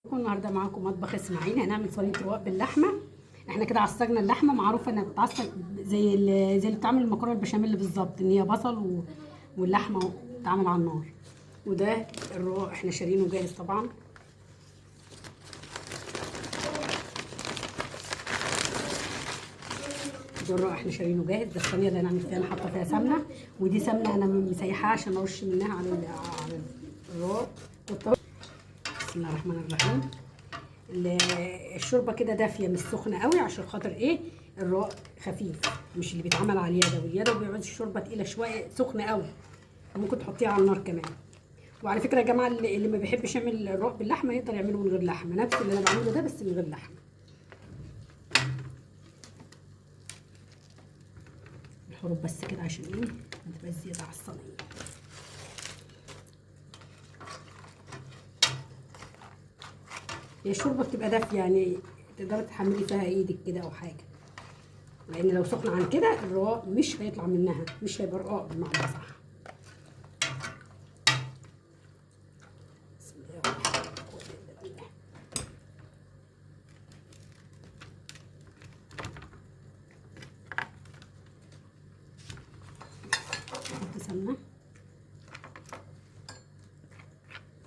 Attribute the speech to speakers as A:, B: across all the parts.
A: النهارده معاكم مطبخ اسماعيل. هنعمل صينيه رقاق باللحمه. احنا كده عصجنا اللحمه، معروفه انها بتتعصج زي اللي بتعمل المكرونه البشاميل بالظبط، ان هي بصل واللحمه بتتعمل على النار. وده الرقاق احنا شارينه جاهز طبعا. ده الرقاق احنا شارينه جاهز. ده الصينيه اللي هنعمل فيها، انا حاطه فيها سمنه، ودي سمنه انا مسيحاها عشان ارش منها على الرقاق. بسم الله الرحمن الرحيم. الشوربه كده دافيه مش سخنه قوي، عشان خاطر ايه؟ الرقاق خفيف، مش اللي بيتعمل على اليد، واليد بيعوز الشوربه تقيله شويه، سخنه قوي، ممكن تحطيها على النار كمان. وعلى فكره يا جماعه، اللي ما بيحبش يعمل الرقاق باللحمه يقدر يعمله من غير لحمه، نفس اللي انا بعمله ده بس من غير لحمه. الحروف بس كده عشان ايه ما تبقاش زياده على الصينيه. هي الشوربه بتبقى دافيه، يعني تقدري تحملي فيها ايدك كده او حاجه، لان لو سخنه عن كده الرقاق مش هيطلع منها، مش هيبقى رقاق بالمعنى صح. بسم الله الرحمن الرحيم. نحط سمنه.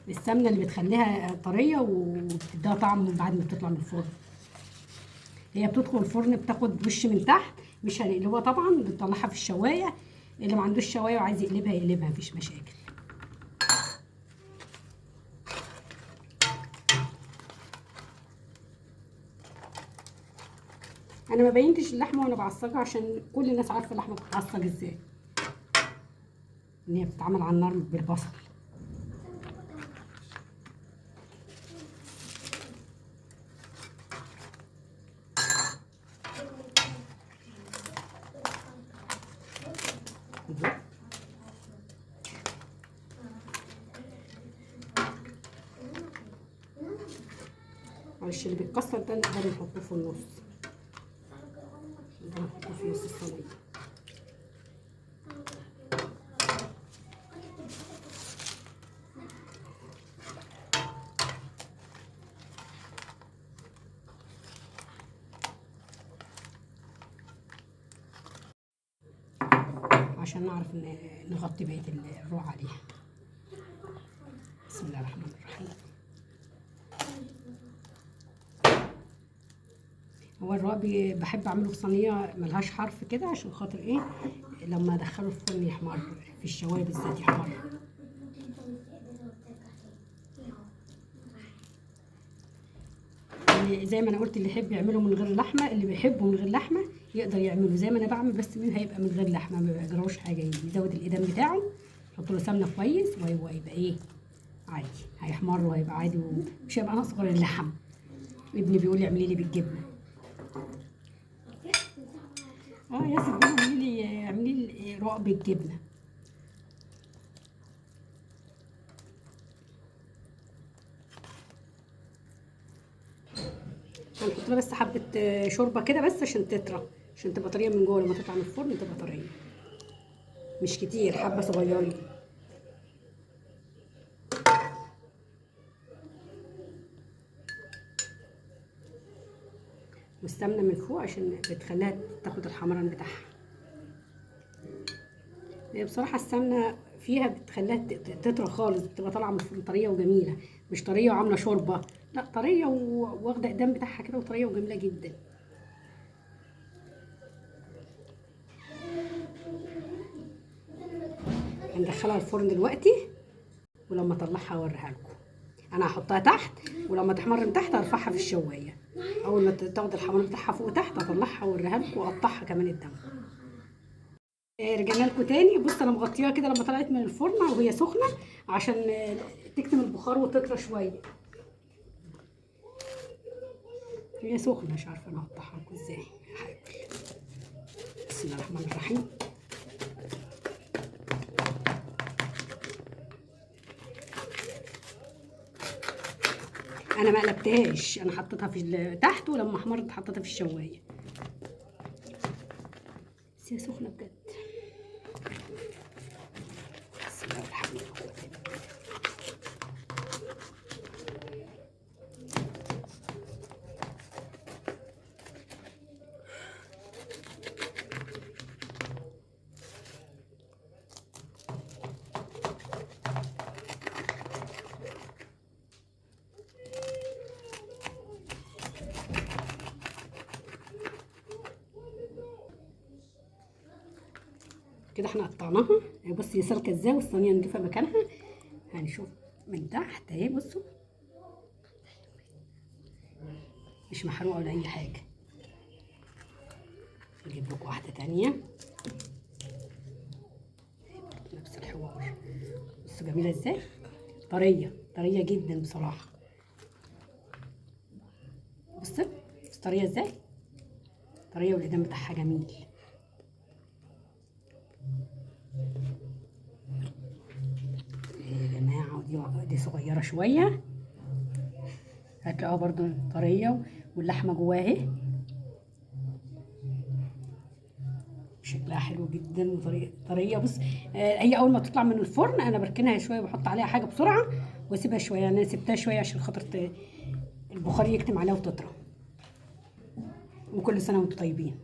A: السمنه اللي بتخليها طريه وبتديها طعم بعد ما بتطلع من الفرن. هي بتدخل الفرن بتاخد وش من تحت، مش هنقلبها طبعا، بنطلعها في الشوايه. اللي ما عندوش شوايه وعايز يقلبها يقلبها، مفيش مشاكل. انا ما بينتش اللحمه وانا بعصجها، عشان كل الناس عارفه اللحمه بتتعصج ازاي، ان هي بتتعمل على النار بالبصل. معلش، اللي بيتكسر ده نقدر نحطه في النص، نقدر نحطه في نص الصينيه. عشان نعرف نغطي بقيه الرقعه عليها. بسم الله الرحمن الرحيم. هو الرقاق بحب اعمله في صينيه ملهاش حرف كده، عشان خاطر ايه؟ لما ادخله الفرن يحمر، في الشوايه بالذات يحمر. يعني زي ما انا قلت، اللي يحب يعمله من غير لحمه، اللي بيحبه من غير لحمه يقدر يعمله زي ما انا بعمل، بس مين هيبقى من غير لحمه ما بيجراوش حاجه، يزود الايدام بتاعه، يحط له سمنه كويس، وهو يبقى ايه؟ عادي، هيحمر وهيبقى عادي، ومش هيبقى ناقص غير اللحم. ابني بيقول لي اعملي لي بالجبنه. يا ستي اعملي لي رقاق بالجبنه. هنحط لها بس حبه شوربه كده بس عشان تطرى، عشان تبقى طريه من جوه، لما تطلع من الفرن تبقى طريه، مش كتير، حبه صغيرين. والسمنه من فوق عشان بتخليها تاخد الحمران بتاعها. هي بصراحه السمنه فيها بتخليها تطرى خالص، بتبقى طالعه من الفرن طريه وجميله، مش طريه وعامله شوربه، لا طريه واخده الدم بتاعها كده، وطريه وجميله جدا. هندخلها الفرن دلوقتي، ولما اطلعها اوريها لكم. انا هحطها تحت، ولما تحمر من تحت هرفعها في الشوايه. اول ما تاخد الحمار بتاعها فوق تحت هطلعها واوريها لكم، واقطعها كمان قدام. رجعنا لكم تاني. بص، انا مغطياها كده لما طلعت من الفرن وهي سخنه، عشان تكتم البخار وتطرى شويه. هي سخنه، مش عارفه انا هقطعها لكم ازاي. هحاول. بسم الله الرحمن الرحيم. انا ما قلبتهاش، انا حطيتها في تحت، ولما احمرت حطيتها في الشوايه، بس هي سخنه بجد. بسم الله الرحمن الرحيم. كده احنا قطعناها. بصي سلكه ازاي، والصينيه نضيفها مكانها. هنشوف من تحت اهي، بصوا مش محروقه ولا اي حاجه. نجيب لكم واحده تانية نفس الحوار. بصوا جميله ازاي، طريه طريه جدا بصراحه. بص طريه ازاي، طريه والقدام بتاعها جميل. يا جماعه ودي صغيره شويه، هتلاقوها برضو طريه واللحمه جواها اهي، شكلها حلو جدا وطريه طريه. بص هي اول ما تطلع من الفرن انا بركنها شويه، بحط عليها حاجه بسرعه واسيبها شويه. انا سبتها شويه عشان خاطر البخار يكتم عليها وتطرى. وكل سنه وانتم طيبين.